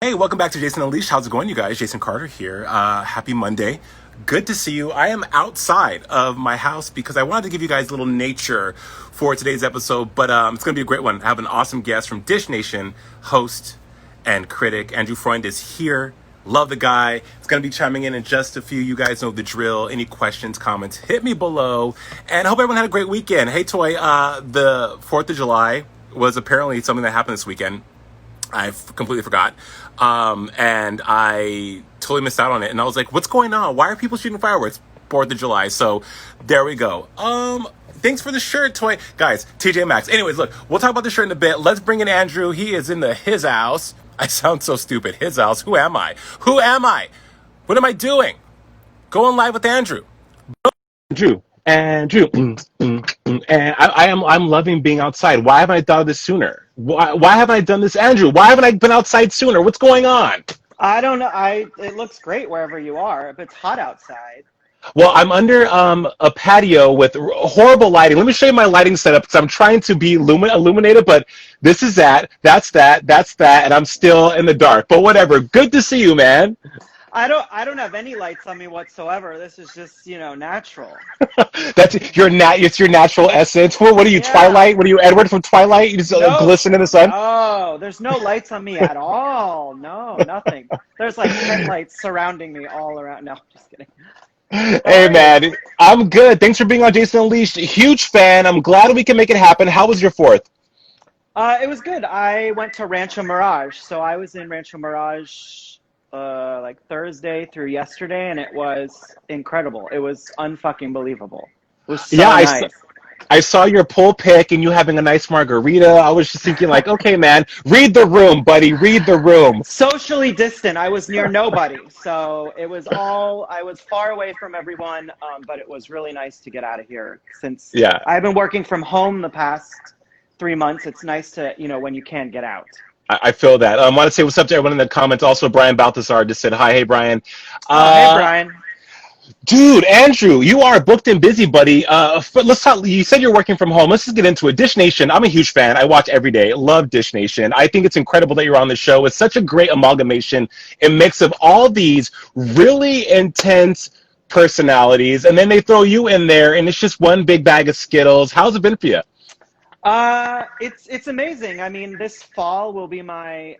Hey, welcome back to Jason Unleashed. How's it going, you guys? Jason Carter here. Happy Monday. Good to see you. I am outside of my house because I wanted to give you guys a little nature for today's episode, but it's going to be a great one. I have an awesome guest from Dish Nation, host and critic. Andrew Freund is here. Love the guy. It's going to be chiming in just a few. You guys know the drill. Any questions, comments, hit me below. And I hope everyone had a great weekend. Hey, Toy, the 4th of July was apparently something that happened this weekend. I completely forgot. And I totally missed out on it. And I was like, what's going on? Why are people shooting fireworks? 4th of July. So there we go. Thanks for the shirt, Toy. Guys, TJ Maxx. Anyways, look, we'll talk about the shirt in a bit. Let's bring in Andrew. He is in his house. I sound so stupid. His house. Who am I? Who am I? What am I doing? Going live with Andrew. Andrew. And I'm loving being outside. Why haven't I thought of this sooner? Why haven't I done this, Andrew? Why haven't I been outside sooner? What's going on? I don't know. It looks great wherever you are, but it's hot outside. Well, I'm under a patio with horrible lighting. Let me show you my lighting setup because I'm trying to be illuminated, but this is that's that, and I'm still in the dark. But whatever. Good to see you, man. I don't have any lights on me whatsoever. This is just, natural. It's your natural essence. What are you, Twilight? What are you, Edward from Twilight? You just glisten in the sun? Oh, there's no lights on me at all. No, nothing. There's like 10 lights surrounding me all around. No, just kidding. Hey, man, I'm good. Thanks for being on Jason Unleashed. Huge fan. I'm glad we can make it happen. How was your 4th? It was good. I went to Rancho Mirage. So I was in Rancho Mirage like Thursday through yesterday, and it was incredible. It was unfucking believable. It was so nice. I saw your pull pic and you having a nice margarita. I was just thinking like, okay, man, read the room, buddy. Read the room. Socially distant. I was near nobody. So I was far away from everyone, but it was really nice to get out of here. Since I've been working from home the past 3 months, it's nice to, when you can get out. I feel that. I want to say what's up to everyone in the comments. Also, Brian Balthazar just said hi. Hey, Brian. Hey, Brian. Dude, Andrew, you are booked and busy, buddy. Let's talk. You said you're working from home. Let's just get into it. Dish Nation, I'm a huge fan. I watch every day. Love Dish Nation. I think it's incredible that you're on the show. It's such a great amalgamation and mix of all these really intense personalities, and then they throw you in there, and it's just one big bag of Skittles. How's it been for you? It's amazing. I mean, this fall will be I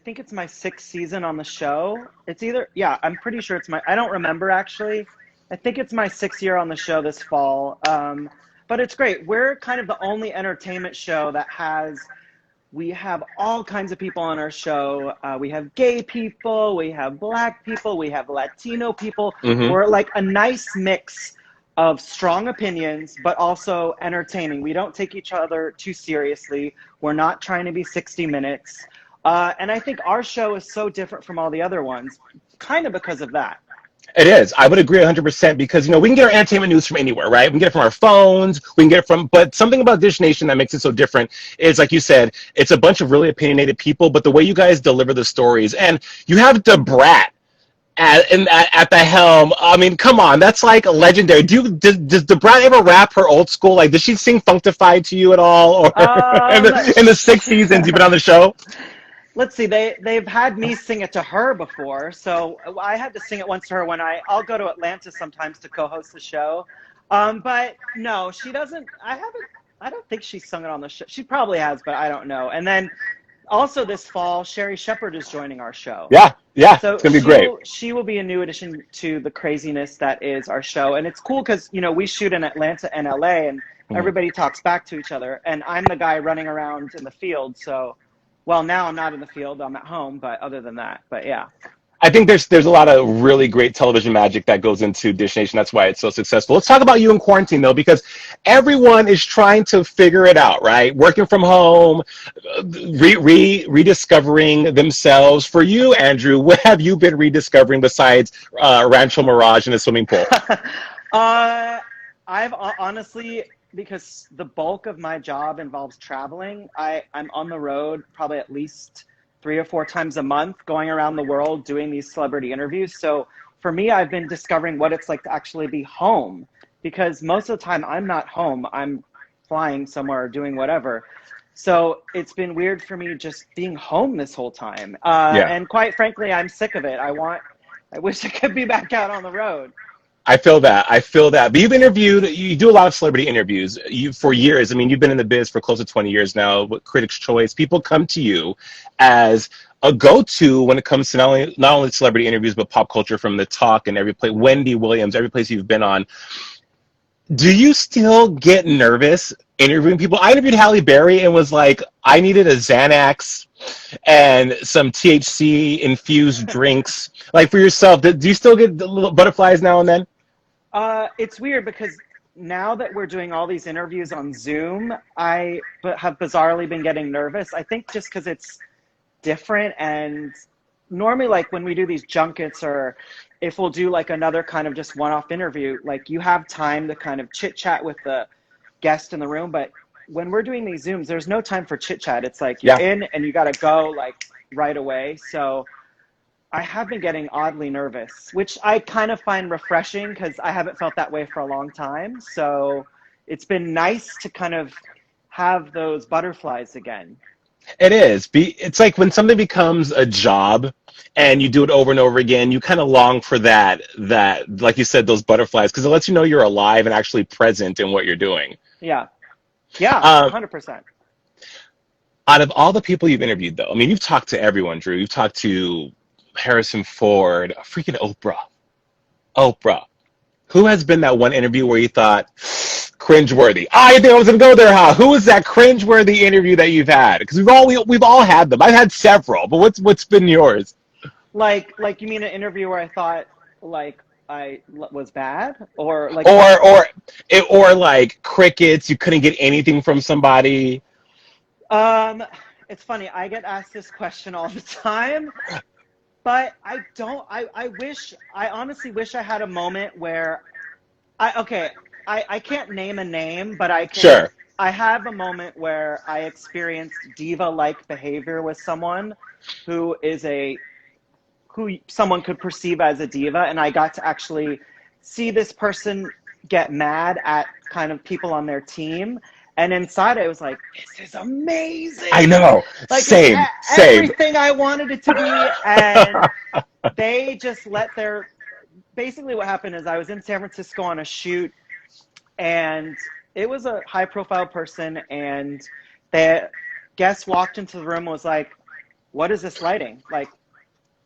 think it's my 6th season on the show. I'm pretty sure I don't remember actually. I think it's my 6th year on the show this fall. But it's great. We're kind of the only entertainment show we have all kinds of people on our show. We have gay people, we have Black people, we have Latino people. Mm-hmm. We're like a nice mix of strong opinions, but also entertaining. We don't take each other too seriously. We're not trying to be 60 Minutes. And I think our show is so different from all the other ones, kind of because of that. It is. I would agree 100% because, we can get our entertainment news from anywhere, right? We can get it from our phones. We can get it but something about Dish Nation that makes it so different is, like you said, it's a bunch of really opinionated people, but the way you guys deliver the stories, and you have the brat at the helm. I mean, come on, that's like legendary. Does Debrat ever rap her old school? Like, does she sing Functified to you at all? Or in the 6 seasons you've been on the show? Let's see. They've had me sing it to her before, so I had to sing it once to her when I'll go to Atlanta sometimes to co-host the show. But no, she doesn't. I don't think she's sung it on the show. She probably has, but I don't know. And then also this fall, Sherry Shepherd is joining our show. Yeah, so it's gonna be great. She will be a new addition to the craziness that is our show, and it's cool because we shoot in Atlanta and LA, and everybody talks back to each other, and I'm the guy running around in the field. So, well, now I'm not in the field; I'm at home. But other than that, yeah. I think there's a lot of really great television magic that goes into Dish Nation. That's why it's so successful. Let's talk about you in quarantine, though, because everyone is trying to figure it out, right? Working from home, rediscovering themselves. For you, Andrew, what have you been rediscovering besides Rancho Mirage and a swimming pool? I've honestly, because the bulk of my job involves traveling, I'm on the road probably at least 3 or 4 times a month, going around the world doing these celebrity interviews. So for me, I've been discovering what it's like to actually be home, because most of the time I'm not home. I'm flying somewhere or doing whatever. So it's been weird for me just being home this whole time. Yeah. And quite frankly, I'm sick of it. I wish I could be back out on the road. I feel that. I feel that. But you've interviewed, you do a lot of celebrity interviews for years. I mean, you've been in the biz for close to 20 years now with Critics' Choice. People come to you as a go-to when it comes to not only celebrity interviews, but pop culture from The Talk and every place, Wendy Williams, every place you've been on. Do you still get nervous interviewing people? I interviewed Halle Berry and was like, I needed a Xanax and some THC infused drinks. Like for yourself, do you still get the little butterflies now and then? It's weird because now that we're doing all these interviews on Zoom, I have bizarrely been getting nervous. I think just because it's different, and normally like when we do these junkets or if we'll do like another kind of just one-off interview, like you have time to kind of chit chat with the guest in the room. But when we're doing these Zooms, there's no time for chit chat. It's like you're in and you got to go like right away. So I have been getting oddly nervous, which I kind of find refreshing because I haven't felt that way for a long time. So it's been nice to kind of have those butterflies again. It is. It's like when something becomes a job and you do it over and over again, you kind of long for that, like you said, those butterflies, because it lets you know you're alive and actually present in what you're doing. Yeah. Yeah, 100%. Out of all the people you've interviewed, though, I mean, you've talked to everyone, Drew. You've talked to Harrison Ford, freaking Oprah. Who has been that one interview where you thought, cringeworthy? I didn't think I was going to go there, huh? Who was that cringeworthy interview that you've had? Because we've all had them. I've had several, but what's been yours? Like you mean an interview where I thought like I was bad, or like or like crickets? You couldn't get anything from somebody. It's funny. I get asked this question all the time. But I don't, I honestly wish I had a moment where I can't name a name, but Sure. I have a moment where I experienced diva-like behavior with someone who someone could perceive as a diva, and I got to actually see this person get mad at kind of people on their team. And inside I was like, this is amazing. I know. Like, Same. Everything I wanted it to be. And they just basically what happened is I was in San Francisco on a shoot, and it was a high profile person, and the guest walked into the room and was like, what is this lighting? Like,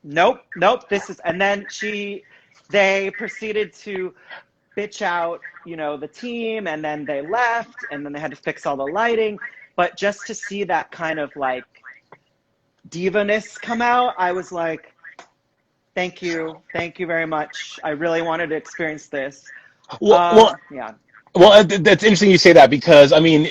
nope, and then they proceeded to bitch out, the team, and then they left, and then they had to fix all the lighting. But just to see that kind of like diva-ness come out, I was like, thank you very much. I really wanted to experience this. Yeah. Well, that's interesting you say that, because I mean,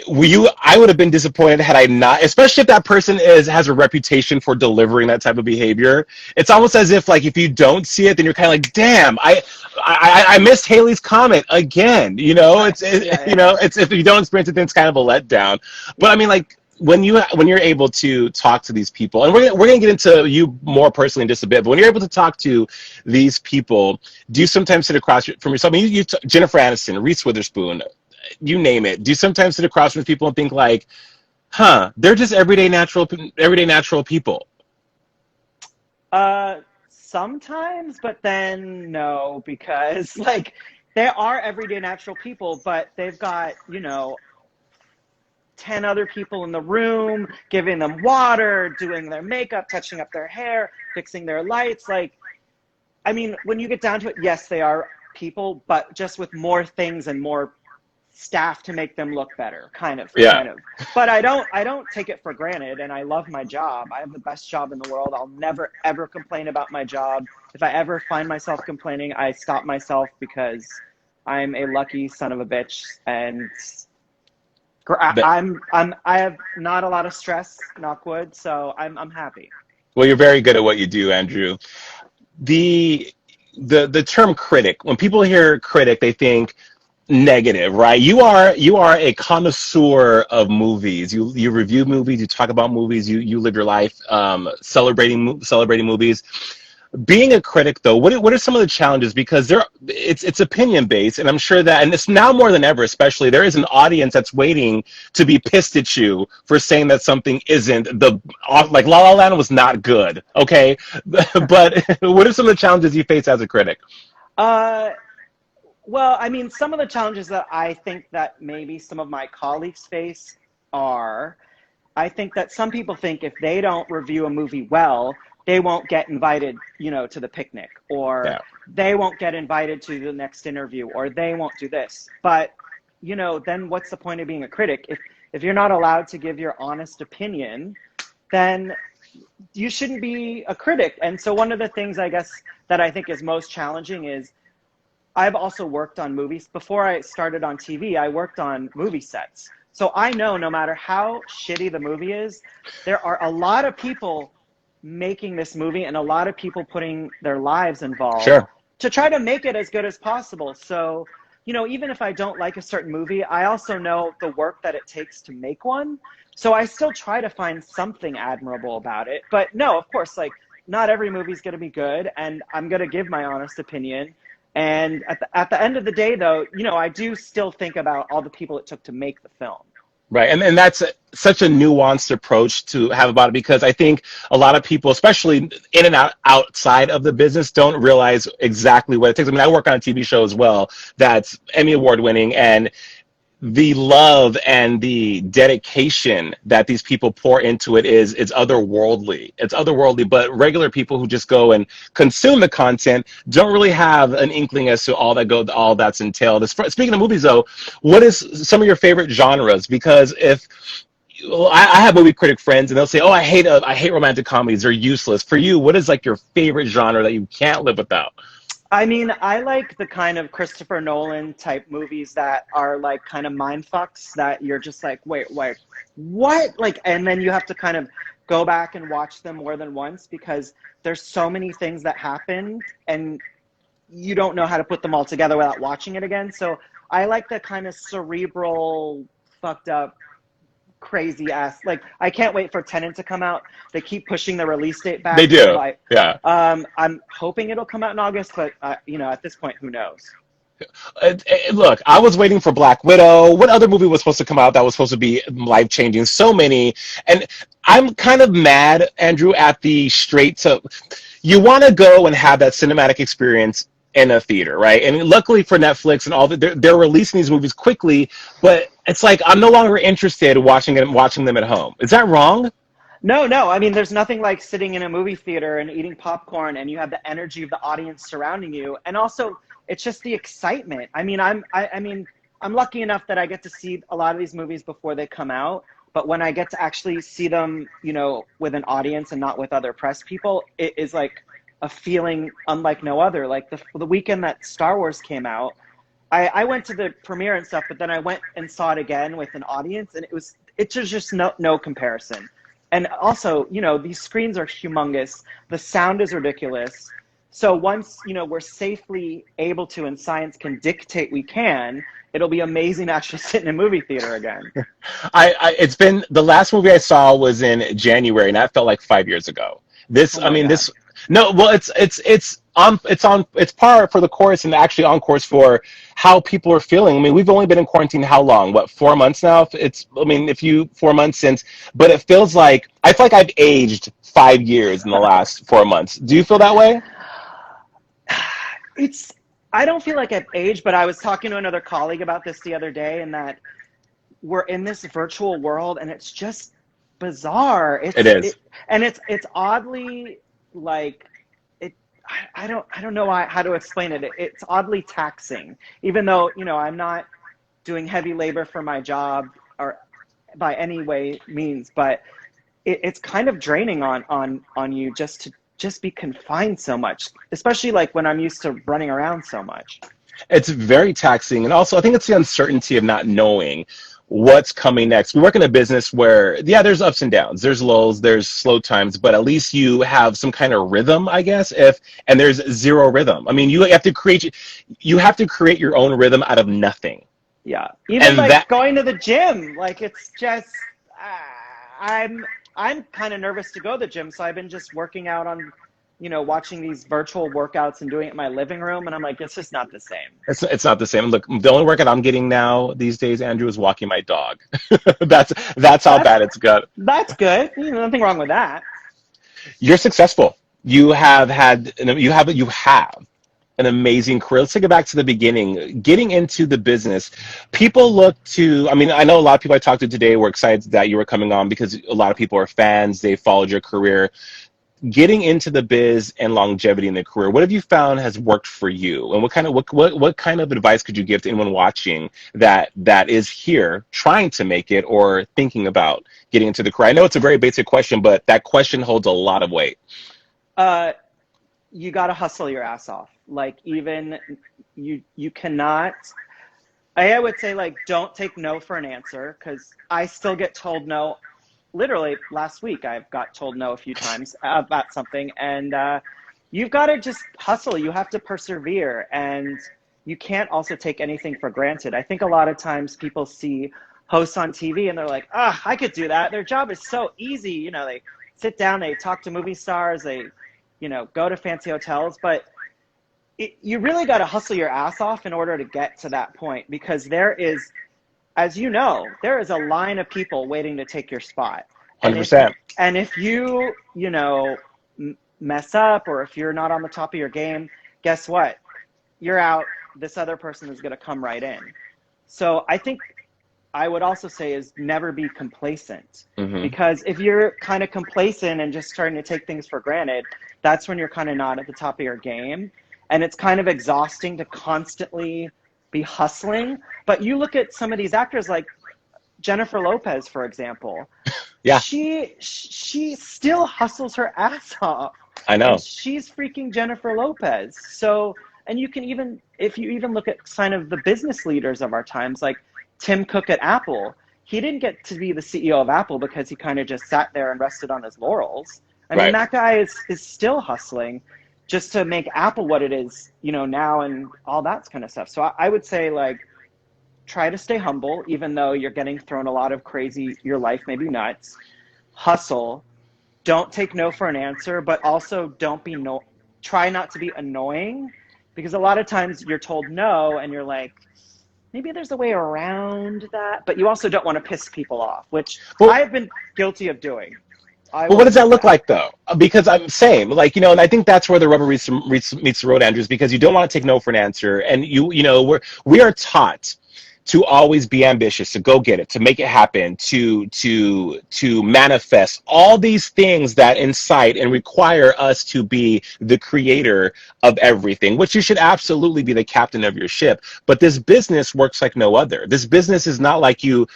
I would have been disappointed had I not, especially if that person has a reputation for delivering that type of behavior. It's almost as if like if you don't see it, then you're kind of like, damn, I missed Haley's comment again. It's if you don't experience it, then it's kind of a letdown. But I mean, like when you're able to talk to these people, and we're gonna get into you more personally in just a bit, but when you're able to talk to these people, do you sometimes sit across from yourself? I mean, Jennifer Aniston, Reese Witherspoon, you name it. Do you sometimes sit across from people and think like, they're just everyday natural people? Sometimes, but then no, because like they are everyday natural people, but they've got 10 other people in the room, giving them water, doing their makeup, touching up their hair, fixing their lights. Like, I mean, when you get down to it, yes, they are people, but just with more things and more staff to make them look better, kind of. But I don't take it for granted, and I love my job. I have the best job in the world. I'll never, ever complain about my job. If I ever find myself complaining, I stop myself, because I'm a lucky son of a bitch, and I have not a lot of stress, knock wood, so I'm happy. Well, you're very good at what you do, Andrew. The term critic, when people hear critic, they think negative, right? You are a connoisseur of movies. You review movies, you talk about movies, you live your life celebrating movies. Being a critic, though, what are some of the challenges? Because it's opinion based, and I'm sure that, and it's now more than ever, especially, there is an audience that's waiting to be pissed at you for saying that something isn't like La La Land was not good, okay? But what are some of the challenges you face as a critic? Uh, well, I mean, some of the challenges that I think that maybe some of my colleagues face are, I think that some people think if they don't review a movie well, they won't get invited, to the picnic, or Yeah. they won't get invited to the next interview, or they won't do this. But, then what's the point of being a critic? If you're not allowed to give your honest opinion, then you shouldn't be a critic. And so one of the things, I guess, that I think is most challenging is I've also worked on movies. Before I started on TV, I worked on movie sets. So I know no matter how shitty the movie is, there are a lot of people making this movie and a lot of people putting their lives involved Sure. to try to make it as good as possible. So, even if I don't like a certain movie, I also know the work that it takes to make one. So I still try to find something admirable about it. But no, of course, like, not every movie is going to be good, and I'm going to give my honest opinion. And at the end of the day, though, I do still think about all the people it took to make the film. Right. And that's such a nuanced approach to have about it, because I think a lot of people, especially in and outside of the business, don't realize exactly what it takes. I mean, I work on a TV show as well that's Emmy Award winning, and the love and the dedication that these people pour into it is otherworldly. It's otherworldly, but regular people who just go and consume the content don't really have an inkling as to all that's entailed. Speaking of movies, though, what is some of your favorite genres? Because I have movie critic friends, and they'll say, "Oh, I hate romantic comedies; they're useless." For you, what is like your favorite genre that you can't live without? I mean, I like the kind of Christopher Nolan type movies that are like kind of mind fucks that you're just like, wait, what? Like, and then you have to kind of go back and watch them more than once because there's so many things that happen and you don't know how to put them all together without watching it again. So I like the kind of cerebral, fucked up, crazy ass. Like, I can't wait for Tenet to come out. They keep pushing the release date back. They do. Yeah. I'm hoping it'll come out in August, but at this point, who knows? Look, I was waiting for Black Widow. What other movie was supposed to come out that was supposed to be life changing? So many, and I'm kind of mad, Andrew, at the straight to. You want to go and have that cinematic experience in a theater, right? And luckily for Netflix and all that, they're releasing these movies quickly. But it's like I'm no longer interested in watching them at home. Is that wrong? No. I mean, there's nothing like sitting in a movie theater and eating popcorn, and you have the energy of the audience surrounding you, and also it's just the excitement. I mean, I'm lucky enough that I get to see a lot of these movies before they come out. But when I get to actually see them, with an audience and not with other press people, it is like a feeling unlike no other. Like the weekend that Star Wars came out, I went to the premiere and stuff, but then I went and saw it again with an audience, and it's just no comparison. And also, these screens are humongous. The sound is ridiculous. So once, we're safely able to, and science can dictate we can, it'll be amazing to actually sit in a movie theater again. It's been, the last movie I saw was in January, and that felt like 5 years ago. No, well, it's par for the course, and actually on course for how people are feeling. I mean, we've only been in quarantine how long? What, 4 months now? 4 months since, but it feels like, I feel like I've aged 5 years in the last 4 months. Do you feel that way? I don't feel like I've aged, but I was talking to another colleague about this the other day, and that we're in this virtual world, and it's just bizarre. It is. And it's oddly like, I don't know how to explain it. It's oddly taxing, even though, I'm not doing heavy labor for my job or by any way means, but it's kind of draining on you just to be confined so much, especially like when I'm used to running around so much. It's very taxing. And also, I think it's the uncertainty of not knowing what's coming next. We work in a business where, yeah, there's ups and downs, there's lulls, there's slow times, but at least you have some kind of rhythm, I guess, and there's zero rhythm. I mean, you have to create your own rhythm out of nothing. Yeah. Even going to the gym, like, it's just, I'm kind of nervous to go to the gym, so I've been just working out on watching these virtual workouts and doing it in my living room, and I'm like, it's just not the same. It's not the same. Look, the only workout I'm getting now these days, Andrew, is walking my dog. That's how That's bad it's got. that's good. Nothing wrong with that. You're successful. You have an amazing career. Let's take it back to the beginning. Getting into the business, people look to, I mean, I know a lot of people I talked to today were excited that you were coming on because a lot of people are fans. They followed your career. Getting into the biz and longevity in the career, what have you found has worked for you? And what kind of advice could you give to anyone watching that is here trying to make it or thinking about getting into the career? I know it's a very basic question, but that question holds a lot of weight. Uh, you got to hustle your ass off. Like, even you cannot. I would say, like, don't take no for an answer, because I still get told no. Literally last week, I've got told no a few times about something, and you've got to just hustle. You have to persevere, and you can't also take anything for granted. I think a lot of times people see hosts on TV and they're like, I could do that. Their job is so easy. They sit down, they talk to movie stars, they, go to fancy hotels, but you really got to hustle your ass off in order to get to that point, because there is, as you know, there is a line of people waiting to take your spot. 100%. And if you, mess up, or if you're not on the top of your game, guess what? You're out. This other person is going to come right in. So I think I would also say is never be complacent, because if you're kind of complacent and just starting to take things for granted, that's when you're kind of not at the top of your game. And it's kind of exhausting to constantly be hustling. But you look at some of these actors, like Jennifer Lopez, for example. Yeah. She still hustles her ass off. I know. And she's freaking Jennifer Lopez. So, and you can even, if you even look at kind of the business leaders of our times, like Tim Cook at Apple, he didn't get to be the CEO of Apple because he kind of just sat there and rested on his laurels. I mean, that guy is still hustling just to make Apple what it is, now, and all that kind of stuff. So I would say, like, try to stay humble, even though you're getting thrown a lot of crazy, your life may be nuts. Hustle. Don't take no for an answer, but also try not to be annoying, because a lot of times you're told no and you're like, maybe there's a way around that, but you also don't want to piss people off, which I've been guilty of doing. Well, what does that look like, though? Because I'm same, like, and I think that's where the rubber meets the road, Andrews, because you don't want to take no for an answer, and we are taught to always be ambitious, to go get it, to make it happen, to manifest all these things that incite and require us to be the creator of everything, which you should absolutely be the captain of your ship. But this business works like no other. This business is not like you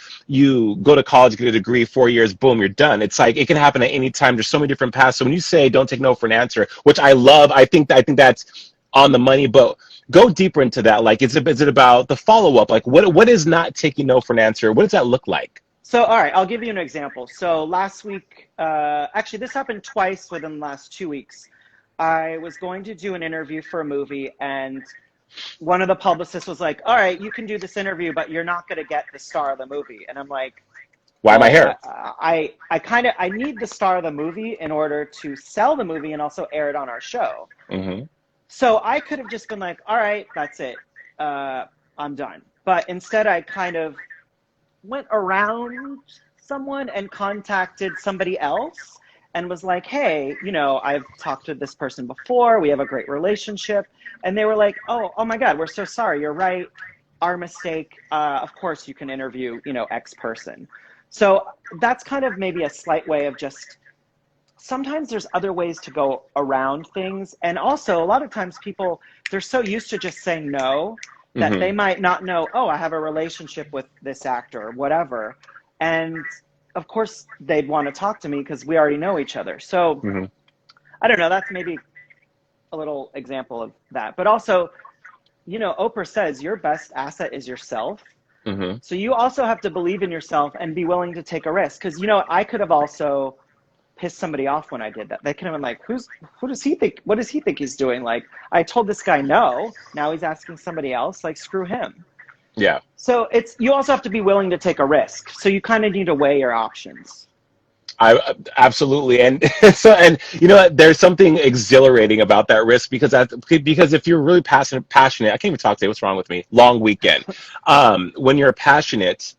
go to college, get a degree, 4 years, boom, you're done. It's like it can happen at any time. There's so many different paths. So when you say don't take no for an answer, which I love, I think that's on the money, but go deeper into that. Like, is it about the follow-up? Like, what is not taking no for an answer? What does that look like? So, all right, I'll give you an example. So last week, actually, this happened twice within the last 2 weeks. I was going to do an interview for a movie, and one of the publicists was like, all right, you can do this interview, but you're not going to get the star of the movie. And I'm like, why am I here? I need the star of the movie in order to sell the movie and also air it on our show. So I could have just been like, all right, that's it. I'm done. But instead, I kind of went around someone and contacted somebody else and was like, hey, I've talked to this person before. We have a great relationship. And they were like, oh my God, we're so sorry. You're right. Our mistake. Of course, you can interview, X person. So that's kind of maybe a slight way of just, sometimes there's other ways to go around things. And also, a lot of times people, they're so used to just saying no that they might not know, I have a relationship with this actor or whatever. And of course, they'd want to talk to me because we already know each other. So I don't know, that's maybe a little example of that. But also, Oprah says your best asset is yourself. So you also have to believe in yourself and be willing to take a risk. Because, I could have also pissed somebody off when I did that. They could have been like, who does he think, what does he think he's doing? Like, I told this guy no, now he's asking somebody else, like, screw him. Yeah. So you also have to be willing to take a risk. So you kind of need to weigh your options. I absolutely, and so, and you know what, there's something exhilarating about that risk because if you're really passionate, I can't even talk today. What's wrong with me? Long weekend. When you're passionate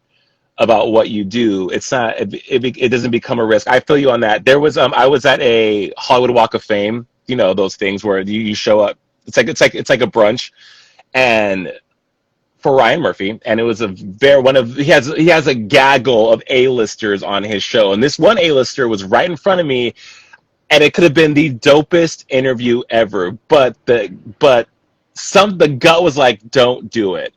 about what you do, it's not it doesn't become a risk. I feel you on that. There was I was at a Hollywood Walk of Fame. You know those things where you show up. It's like a brunch, and for Ryan Murphy, and it was a very one of he has a gaggle of A-listers on his show, and this one A-lister was right in front of me, and it could have been the dopest interview ever, but the gut was like, don't do it,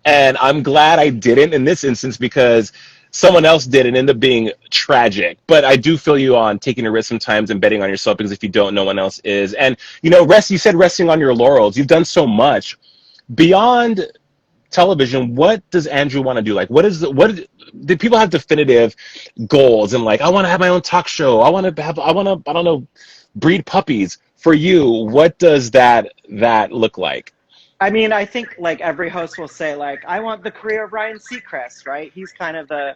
and I'm glad I didn't in this instance because someone else did and ended up being tragic. But I do feel you on taking a risk sometimes and betting on yourself because if you don't, no one else is. And you know, you said resting on your laurels. You've done so much beyond television. What does Andrew want to do? Like, what did people have definitive goals and like, I want to have my own talk show. I want to I don't know, breed puppies. For you, what does that look like? I mean, I think like every host will say like, I want the career of Ryan Seacrest, right? He's kind of the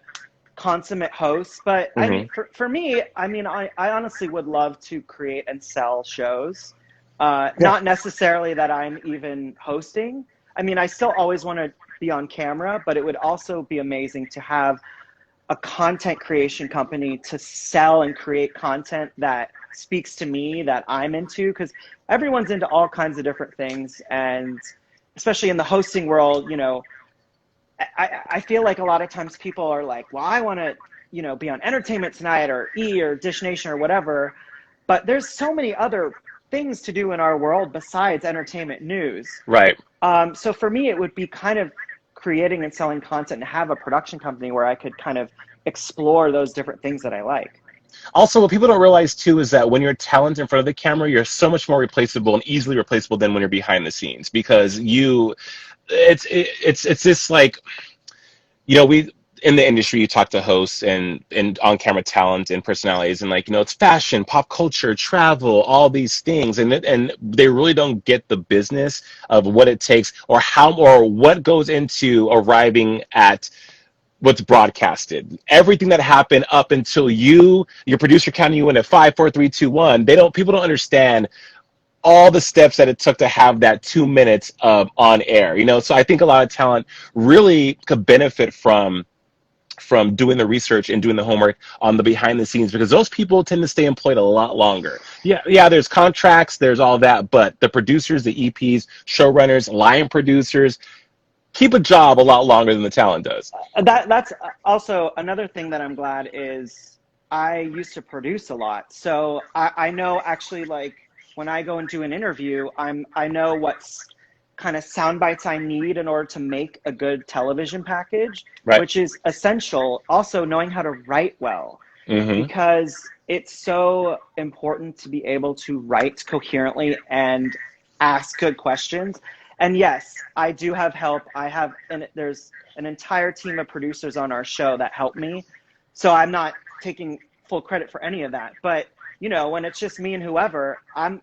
consummate host. But I mean, Mm-hmm. for me, I mean, I honestly would love to create and sell shows. Yeah. Not necessarily that I'm even hosting. I mean, I still always want to be on camera, but it would also be amazing to have a content creation company to sell and create content that speaks to me, that I'm into, because everyone's into all kinds of different things. And especially in the hosting world, you know, I feel like a lot of times people are like, well, I want to, you know, be on Entertainment Tonight or E or Dish Nation or whatever. But there's so many other things to do in our world besides entertainment news. Right. So for me, it would be kind of creating and selling content and have a production company where I could kind of explore those different things that I like. Also, what people don't realize too is that when you're talent in front of the camera, you're so much more replaceable and easily replaceable than when you're behind the scenes because it's this like, you know, we in the industry you talk to hosts and on camera talent and personalities and like, you know, it's fashion, pop culture, travel, all these things, and they really don't get the business of what it takes or what goes into arriving at what's broadcasted. Everything that happened up until your producer counting you in at 5, 4, 3, 2, 1. People don't understand all the steps that it took to have that 2 minutes of on air. You know, so I think a lot of talent really could benefit from doing the research and doing the homework on the behind the scenes because those people tend to stay employed a lot longer. Yeah, there's contracts, there's all that, but the producers, the EPs, showrunners, line producers keep a job a lot longer than the talent does. That's also another thing that I'm glad is I used to produce a lot. So I know actually like when I go and do an interview, I know what's kind of sound bites I need in order to make a good television package, Right. which is essential. Also knowing how to write well, Mm-hmm. because it's so important to be able to write coherently and ask good questions. And yes, I do have help. There's an entire team of producers on our show that help me. So I'm not taking full credit for any of that. But, you know, when it's just me and whoever, I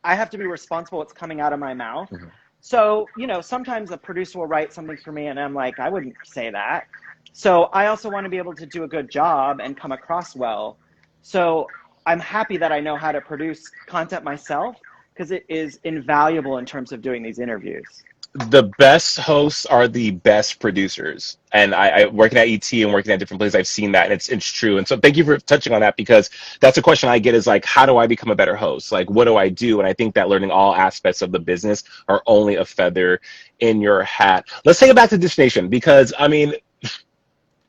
have to be responsible what's coming out of my mouth. Mm-hmm. So, you know, sometimes a producer will write something for me and I'm like, I wouldn't say that. So I also want to be able to do a good job and come across well. So I'm happy that I know how to produce content myself because it is invaluable in terms of doing these interviews. The best hosts are the best producers. And I working at ET and working at different places, I've seen that, and it's true. And so thank you for touching on that because that's a question I get is like, how do I become a better host? Like, what do I do? And I think that learning all aspects of the business are only a feather in your hat. Let's take it back to Dish Nation because I mean,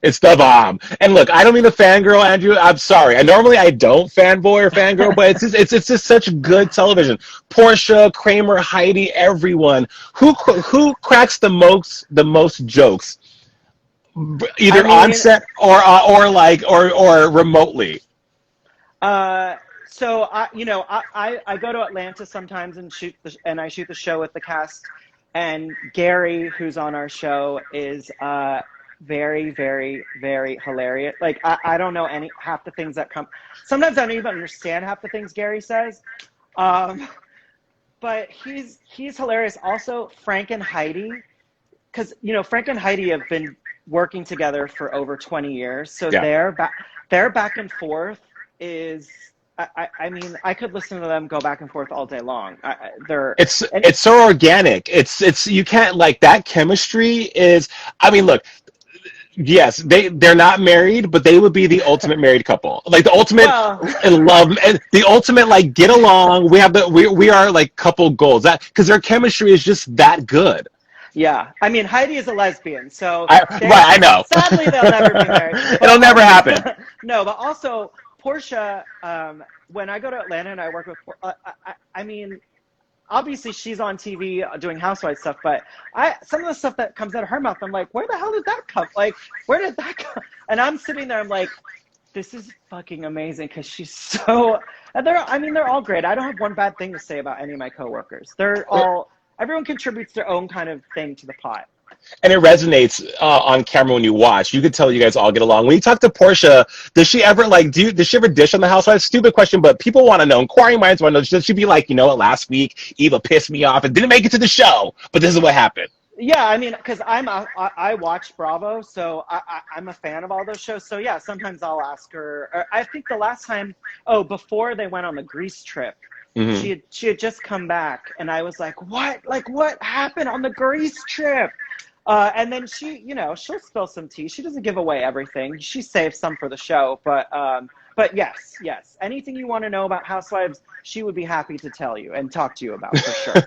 it's the bomb. And look, I don't mean to fangirl, Andrew. I'm sorry. I normally don't fanboy or fangirl, but it's just such good television. Portia, Kramer, Heidi, everyone. Who cracks the most jokes, I either on mean, set or remotely. So I go to Atlanta sometimes and I shoot the show with the cast, and Gary, who's on our show, is very, very, very hilarious. Like I don't know half the things that come. Sometimes I don't even understand half the things Gary says, but he's hilarious. Also, Frank and Heidi, because Frank and Heidi have been working together for over 20 years, so Yeah. their back and forth is. I mean, I could listen to them go back and forth all day long. It's so organic. It's you can't like that chemistry is. I mean, look. Yes, they're not married, but they would be the ultimate married couple. Like the ultimate well, in love, and the ultimate like get along. We are like couple goals. That because their chemistry is just that good. yeah. I mean, Heidi is a lesbian, so I know. sadly they'll never be married. It'll never happen. No, but also Portia. When I go to Atlanta and I work with, I mean, obviously she's on TV doing housewife stuff, but some of the stuff that comes out of her mouth, I'm like, where the hell did that come? Like, where did that come? And I'm sitting there, I'm like, this is fucking amazing because she's so. And they're all great. I don't have one bad thing to say about any of my coworkers. Everyone contributes their own kind of thing to the pot. And it resonates on camera when you watch. You could tell you guys all get along. When you talk to Portia, does she ever does she ever dish on the Housewives? Stupid question, but people want to know. Inquiring minds want to know. Does she be like, last week Eva pissed me off and didn't make it to the show, but this is what happened? Yeah, I mean, because I watch Bravo, so I'm a fan of all those shows. So yeah, sometimes I'll ask her. Or I think the last time, before they went on the Greece trip, Mm-hmm. she had just come back, and I was like, what? Like, what happened on the Greece trip? And then she'll spill some tea. She doesn't give away everything. She saves some for the show. But yes. Anything you want to know about Housewives, she would be happy to tell you and talk to you about for sure.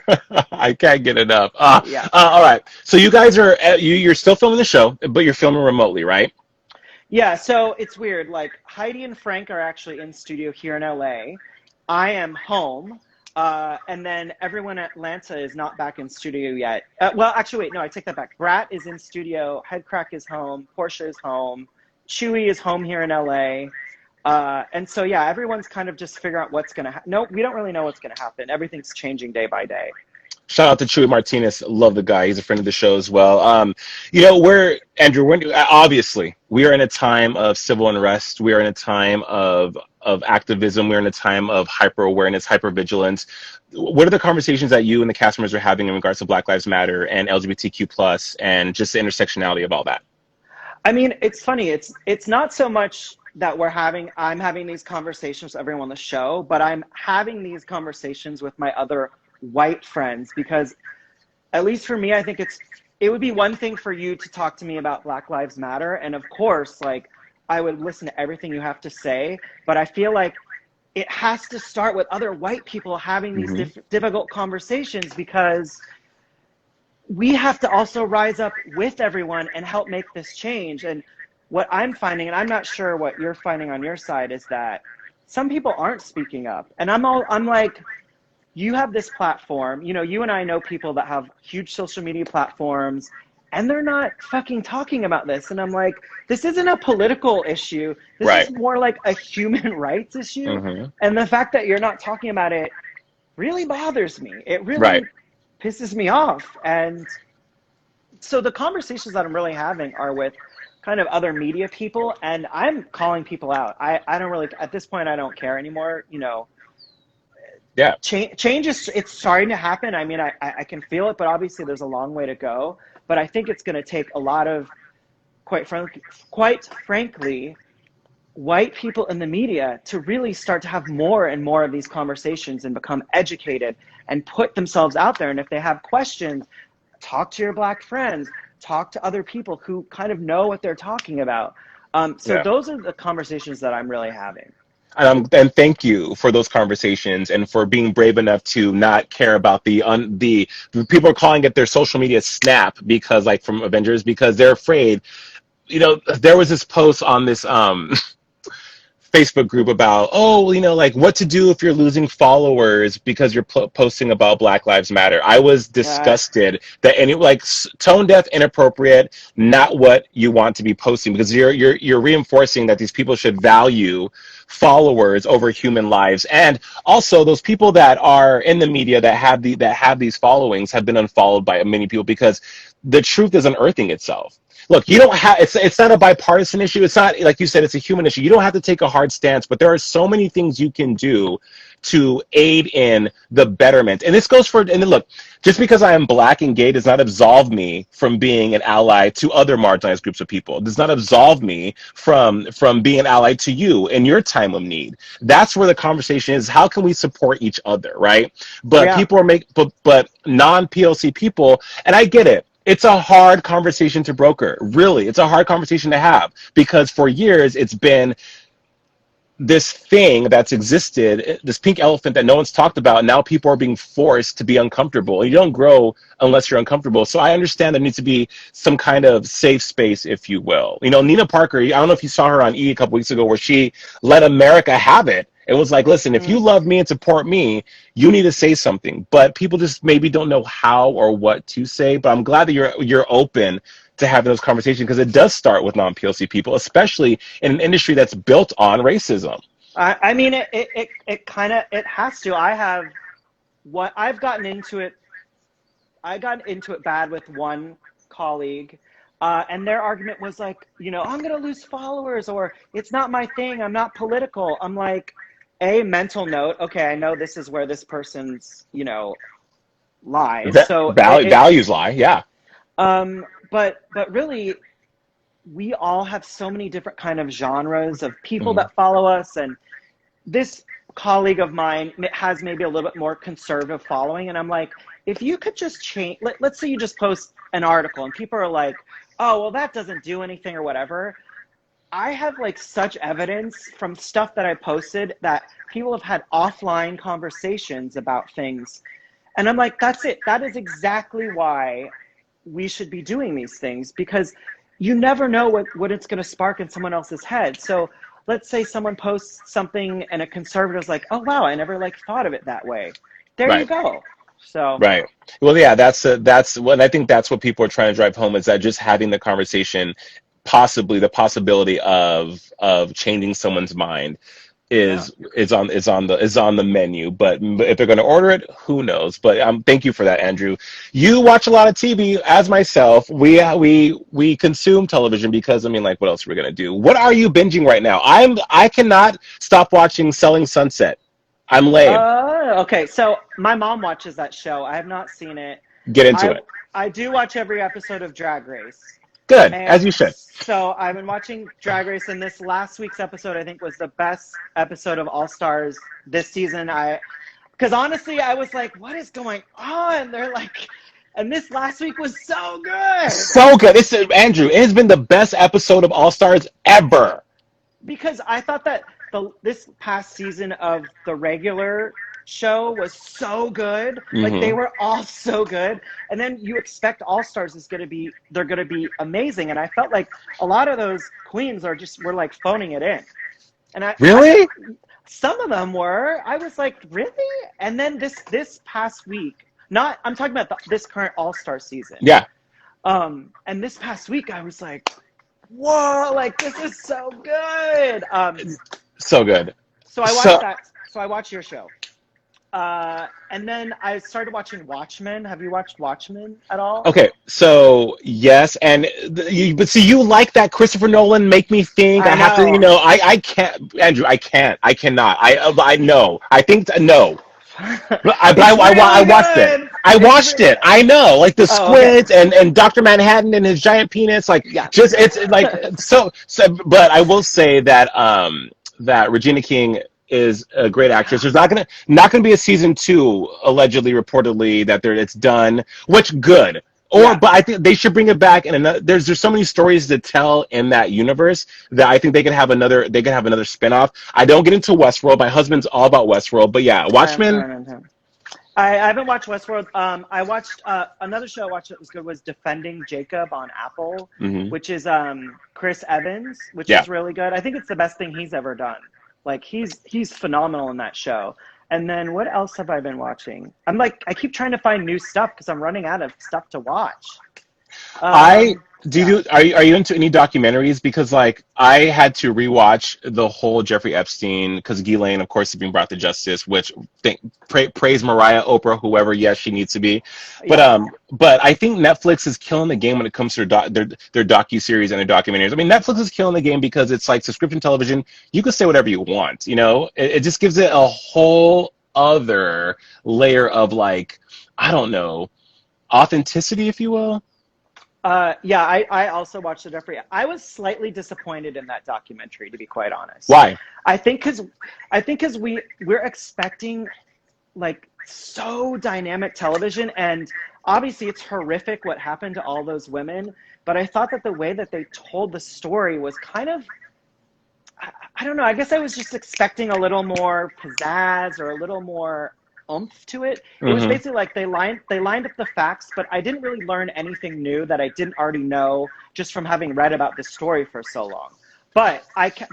I can't get enough. Yeah. All right. So you guys are you're still filming the show, but you're filming remotely, right? Yeah. So it's weird. Like Heidi and Frank are actually in studio here in LA. I am home. And then everyone at Atlanta is not back in studio yet. Well, actually, wait, no, I take that back. Brat is in studio. Headcrack is home. Portia is home. Chewy is home here in LA. And so, yeah, everyone's kind of just figuring out what's going to happen. No, we don't really know what's going to happen. Everything's changing day by day. Shout out to Chewy Martinez. Love the guy. He's a friend of the show as well. Obviously, we are in a time of civil unrest. We are in a time of activism. We're in a time of hyper-awareness, hyper-vigilance. What are the conversations that you and the cast members are having in regards to Black Lives Matter and LGBTQ+, and just the intersectionality of all that? I mean, it's funny. It's not so much that I'm having these conversations with everyone on the show, but I'm having these conversations with my other white friends, because at least for me, I think it would be one thing for you to talk to me about Black Lives Matter, and of course, like, I would listen to everything you have to say, but I feel like it has to start with other white people having these difficult conversations, because we have to also rise up with everyone and help make this change. And what I'm finding, and I'm not sure what you're finding on your side, is that some people aren't speaking up. And I'm like, you have this platform, you and I know people that have huge social media platforms, and they're not fucking talking about this. And I'm like, this isn't a political issue. This is more like a human rights issue. Mm-hmm. And the fact that you're not talking about it really bothers me. It really pisses me off. And so the conversations that I'm really having are with kind of other media people, and I'm calling people out. I don't really, at this point, I don't care anymore. Yeah. Change is, it's starting to happen. I mean, I can feel it, but obviously there's a long way to go. But I think it's going to take a lot of, quite frankly, white people in the media to really start to have more and more of these conversations and become educated and put themselves out there. And if they have questions, talk to your Black friends, talk to other people who kind of know what they're talking about. Those are the conversations that I'm really having. And thank you for those conversations and for being brave enough to not care about the people are calling it their social media snap, because like from Avengers, because they're afraid. There was this post on this Facebook group about, what to do if you're losing followers because you're posting about Black Lives Matter. I was disgusted that tone deaf, inappropriate, not what you want to be posting, because you're reinforcing that these people should value followers over human lives. And also those people that are in the media that have these followings have been unfollowed by many people, because the truth is unearthing itself. Look, you don't have, it's not a bipartisan issue. It's not, like you said, it's a human issue. You don't have to take a hard stance, but there are so many things you can do to aid in the betterment. And this goes for, and then look, just because I am black and gay does not absolve me from being an ally to other marginalized groups of people. It does not absolve me from being an ally to you in your time of need. That's where the conversation is. How can we support each other, right? But people are but non-PLC people, and I get it. It's a hard conversation to broker. Really, it's a hard conversation to have because for years it's been this thing that's existed, this pink elephant that no one's talked about. Now people are being forced to be uncomfortable. You don't grow unless you're uncomfortable. So I understand there needs to be some kind of safe space, if you will. You know, Nina Parker, I don't know if you saw her on E! A couple weeks ago where she let America have it. It was like, listen, if you love me and support me, you need to say something. But people just maybe don't know how or what to say. But I'm glad that you're open to having those conversations because it does start with non-PLC people, especially in an industry that's built on racism. I mean, it kind of, it has to. I've gotten into it. I got into it bad with one colleague, and their argument was like, you know, I'm going to lose followers, or it's not my thing. I'm not political. I'm like, mental note. Okay, I know this is where this person's, you know, lies. So values lie. Yeah. But really, we all have so many different kind of genres of people that follow us, and this colleague of mine has maybe a little bit more conservative following, and I'm like, if you could just change, let's say you just post an article and people are like, oh, well, that doesn't do anything or whatever. I have like such evidence from stuff that I posted that people have had offline conversations about things, and I'm like, that's it. That is exactly why we should be doing these things, because you never know what it's going to spark in someone else's head. So let's say someone posts something and a conservative's like, oh, wow, I never like thought of it that way. There you go. So right. Well, yeah, that's what I think that's what people are trying to drive home, is that just having the conversation, possibly the possibility of changing someone's mind is on the menu. But if they're going to order it, who knows? But thank you for that, Andrew. You watch a lot of TV, as myself. We consume television because, I mean, like, what else are we going to do? What are you binging right now? I cannot stop watching Selling Sunset. I'm lame. Okay, so my mom watches that show. I have not seen it. Get into it. I do watch every episode of Drag Race. Good, as you should. So I've been watching Drag Race, and this last week's episode, I think, was the best episode of All Stars this season. Because honestly, I was like, what is going on? They're like, and this last week was so good. So good. Andrew, it has been the best episode of All Stars ever. Because I thought that this past season of the regular show was so good. Like, they were all so good, and then you expect All Stars they're gonna be amazing, and I felt like a lot of those queens were like phoning it in, and some of them were. I was like, really? And then this past week, I'm talking about this current All Star season, and this past week I was like, whoa, like, this is so good. So good. So I watched that. So I watched your show. And then I started watching Watchmen. Have you watched Watchmen at all? Okay, so yes, and but see, you like that Christopher Nolan make me think. I have to, I can't, Andrew. I cannot. I know. I think no. But I watched it. I watched it. I know, like the squids and Dr. Manhattan and his giant penis. Like, just it's like so. But I will say that that Regina King is a great actress. There's not gonna be a season 2, allegedly, reportedly, that it's done, which good. But I think they should bring it back, and there's so many stories to tell in that universe that I think they could have another spinoff. I don't get into Westworld. My husband's all about Westworld, but yeah, Watchmen. I haven't watched Westworld. I watched another show I watched that was good was Defending Jacob on Apple, which is Chris Evans, which is really good. I think it's the best thing he's ever done. Like, he's phenomenal in that show. And then what else have I been watching? I keep trying to find new stuff because I'm running out of stuff to watch. Are you into any documentaries? Because like I had to rewatch the whole Jeffrey Epstein, because Ghislaine, of course, is being brought to justice. Which praise Mariah, Oprah, whoever. Yes, she needs to be. But I think Netflix is killing the game when it comes to their docuseries and their documentaries. I mean, Netflix is killing the game because it's like subscription television. You can say whatever you want. You know, it just gives it a whole other layer of like, I don't know, authenticity, if you will. Yeah, I also watched the Jeffrey. I was slightly disappointed in that documentary, to be quite honest. Why? I think because we're expecting like so dynamic television, and obviously it's horrific what happened to all those women. But I thought that the way that they told the story was kind of, I don't know. I guess I was just expecting a little more pizzazz or a little more oomph to it. It was Mm-hmm. basically like they lined up the facts, but I didn't really learn anything new that I didn't already know just from having read about the story for so long. But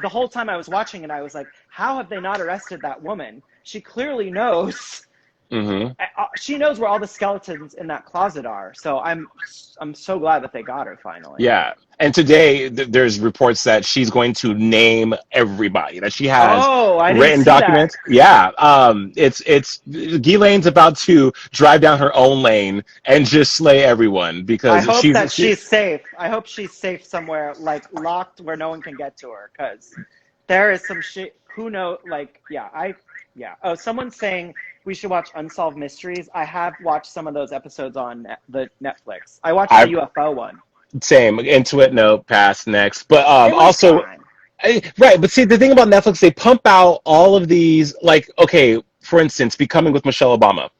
the whole time I was watching it, I was like, how have they not arrested that woman? She clearly knows. Mm-hmm. She knows where all the skeletons in that closet are. So I'm so glad that they got her finally. Yeah. And today, there's reports that she's going to name everybody, that she has Oh, I didn't written see that. documents. Yeah. It's Ghislaine's about to drive down her own lane and just slay everyone I because hope that she's safe. I hope she's safe somewhere, like locked where no one can get to her. Because there is some shit. Who knows? Like, yeah. Oh, someone's saying we should watch Unsolved Mysteries. I have watched some of those episodes on the Netflix. I watched I the UFO one. same into it. No, pass next. But It was also, fine. right. But see, the thing about Netflix, they pump out all of these. Like, okay, for instance, Becoming with Michelle Obama.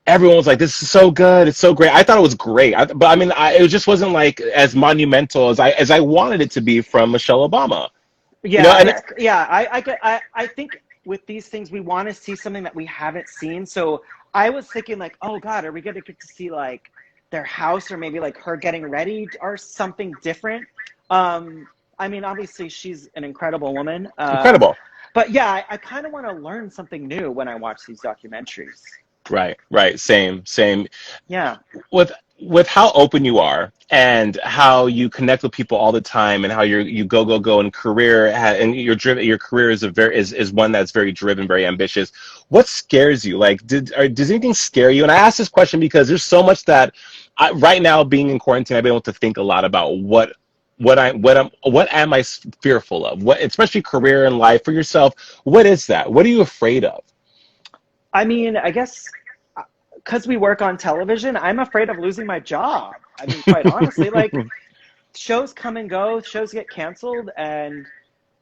Everyone was like, "This is so good. It's so great." I thought it was great, but I mean, it just wasn't like as monumental as I wanted it to be from Michelle Obama. You know, Yeah, and I think with these things we want to see something that we haven't seen. So I was thinking like, oh God, are we gonna get to see like their house or maybe like her getting ready or something different? I mean, obviously she's an incredible woman. incredible. But yeah, I kind of want to learn something new when I watch these documentaries. Right, right. Same. Yeah. With how open you are and how you connect with people all the time and how you go and and your career is is one that's very driven, very ambitious. What scares you? Like, does anything scare you? And I ask this question because there's so much that right now, being in quarantine, I've been able to think a lot about what am I fearful of? What, especially career and life for yourself. What is that? What are you afraid of? I mean, I guess because we work on television, I'm afraid of losing my job. I mean, quite honestly, like shows come and go, shows get canceled, and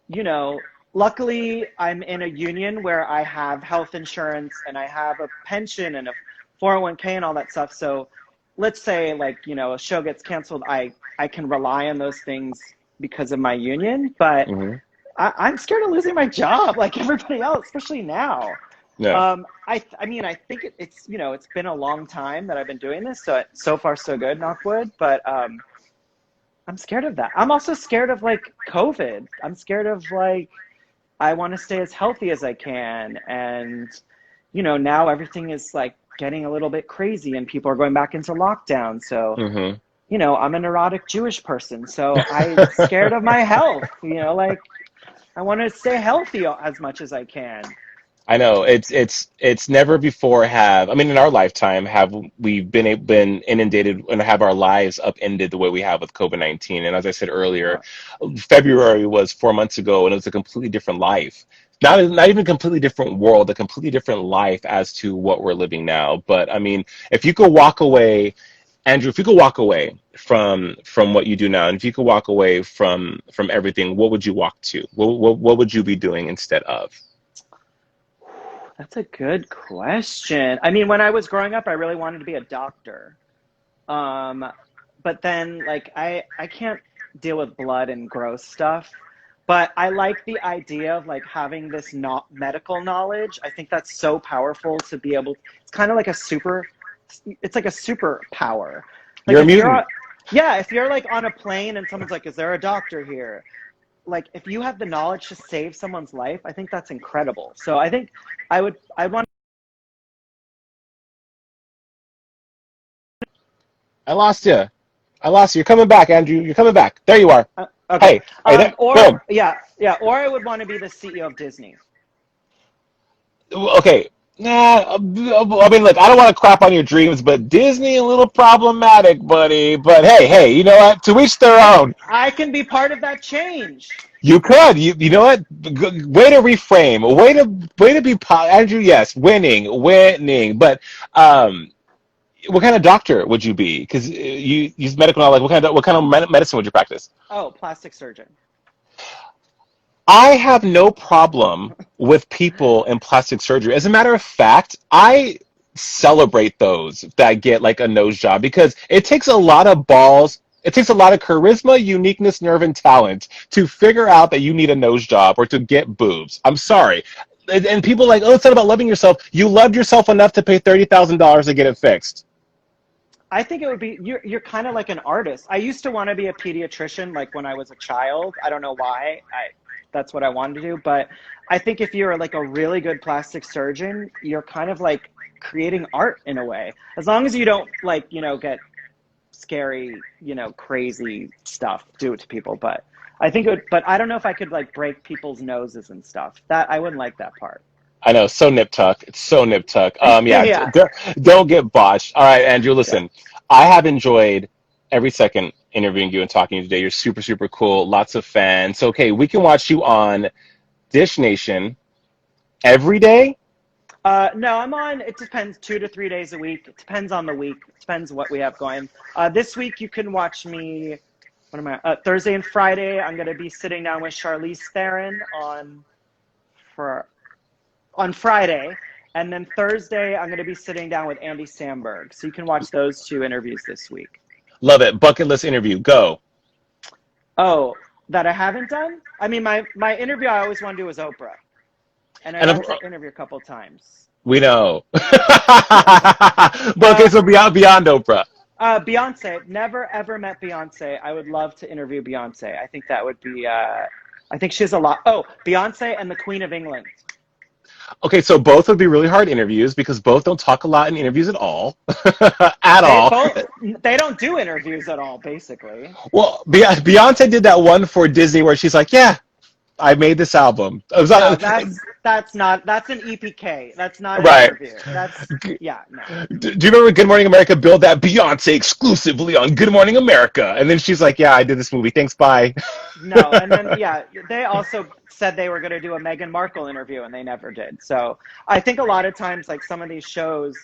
you know, luckily I'm in a union where I have health insurance and I have a pension and a 401k and all that stuff. So let's say like, you know, a show gets canceled, I can rely on those things because of my union, but Hmm. I'm scared of losing my job like everybody else, especially now. Yeah. I mean, I think it's, you know, it's been a long time that I've been doing this, so far so good, knock wood, but I'm scared of that. I'm also scared of like COVID. I'm scared of like I want to stay as healthy as I can, and you know, now everything is like getting a little bit crazy and people are going back into lockdown. So, Hmm. you know, I'm a neurotic Jewish person, so I'm scared of my health, you know, like I want to stay healthy as much as I can. I know it's never before have, I mean, in our lifetime have we been inundated and have our lives upended the way we have with COVID-19. And as I said earlier, Uh, February was 4 months ago, and it was a completely different life. Not even a completely different world, a completely different life as to what we're living now. But I mean, if you could walk away, Andrew, if you could walk away from what you do now, and if you could walk away from everything, what would you walk to? What would you be doing instead of? That's a good question. I mean, when I was growing up, I really wanted to be a doctor. Um, but then like I can't deal with blood and gross stuff. But I like the idea of like having this not medical knowledge. I think that's so powerful to be able. It's kind of like a super. It's like a superpower. Like You're a if you're, mutant. yeah, if you're like on a plane and someone's like, "Is there a doctor here?" Like if you have the knowledge to save someone's life, I think that's incredible. So I think I want. I lost you. I lost you. You're coming back, Andrew. You're coming back. There you are. Okay. Hey, are you there? Or Boom. yeah, or I would want to be the CEO of Disney. Okay. Nah, I mean, look, I don't want to crap on your dreams, but Disney a little problematic, buddy. But hey, you know what? To each their Hey, own. I can be part of that change. You could. You know what? Way to reframe. Way to be Andrew. Yes, winning. But what kind of doctor would you be? Because you use medical knowledge. What kind of medicine would you practice? Oh, plastic surgeon. I have no problem with people in plastic surgery. As a matter of fact, I celebrate those that get like a nose job because it takes a lot of balls. It takes a lot of charisma, uniqueness, nerve, and talent to figure out that you need a nose job or to get boobs. I'm sorry. And people are like, oh, it's not about loving yourself. You loved yourself enough to pay $30,000 to get it fixed. I think it would be you're kind of like an artist. I used to want to be a pediatrician like when I was a child. I don't know why. That's what I wanted to do, but I think if you're like a really good plastic surgeon, you're kind of like creating art in a way. As long as you don't like, get scary, crazy stuff do it to people, but I think it would, but I don't know if I could like break people's noses and stuff. That I wouldn't like that part. I know, so nip tuck. It's so nip tuck. Yeah, Yeah. don't get botched. All right, Andrew, Yeah. listen. I have enjoyed every second interviewing you and talking to you today. You're super, super cool. Lots of fans. So, okay, we can watch you on Dish Nation every day. No, I'm on, it depends, 2 to 3 days a week. It depends on the week. It depends what we have going. This week you can watch me, what am I, Thursday and Friday, I'm going to be sitting down with Charlize Theron on Friday. And then Thursday, I'm going to be sitting down with Andy Samberg. So you can watch those 2 interviews this week. Love it. Bucket list interview. Go. Oh, that I haven't done? I mean, my interview I always want to do is Oprah. And I And got to interview a couple times. we know. Yeah. But okay, so beyond Oprah. Beyonce. Never ever met Beyonce. I would love to interview Beyonce. I think that would be. I think she has a lot. Oh, Beyonce and the Queen of England. Okay, so both would be really hard interviews because both don't talk a lot in interviews at all. At They all. both. They don't do interviews at all, basically. Well, Beyonce did that one for Disney where she's like, "Yeah, I made this album." It was No, that's not. That's an EPK. That's not an right. interview. That's yeah. No. Do you remember Good Morning America billed that Beyonce exclusively on Good Morning America? And then she's like, "Yeah, I did this movie. Thanks, bye." No, and then yeah, they also said they were going to do a Meghan Markle interview, and they never did. So I think a lot of times, like some of these shows,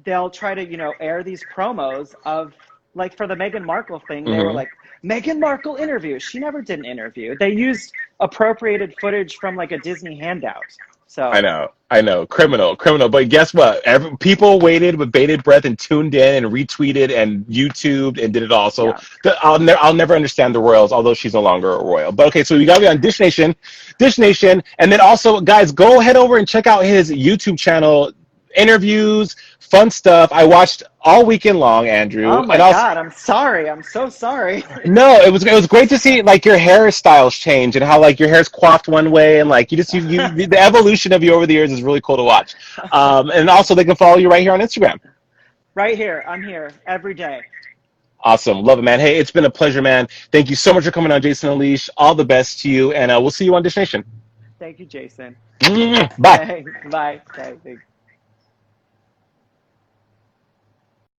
they'll try to air these promos of like for the Meghan Markle thing. They were hmm like Meghan Markle interview. She never did an interview. They used appropriated footage from like a Disney handout. So I know, criminal. But guess what? People waited with bated breath and tuned in and retweeted and YouTubed and did it all. So yeah. I'll never understand the royals, although she's no longer a royal. But okay, so we got to be on Dish Nation, and then also, guys, go head over and check out his YouTube channel, interviews, fun stuff. I watched all weekend long, Andrew, Oh my and also. God, I'm sorry. I'm so sorry. No, it was great to see like your hairstyles change and how like your hair's coiffed one way and like you the evolution of you over the years is really cool to watch. And also they can follow you right here on Instagram. Right here. I'm here every day. Awesome, love it, man. Hey, it's been a pleasure, man. Thank you so much for coming on, Jason Unleash. All the best to you, and we'll see you on Dish Nation. Thank you, Jason. Bye. Hey, bye. Okay, thanks.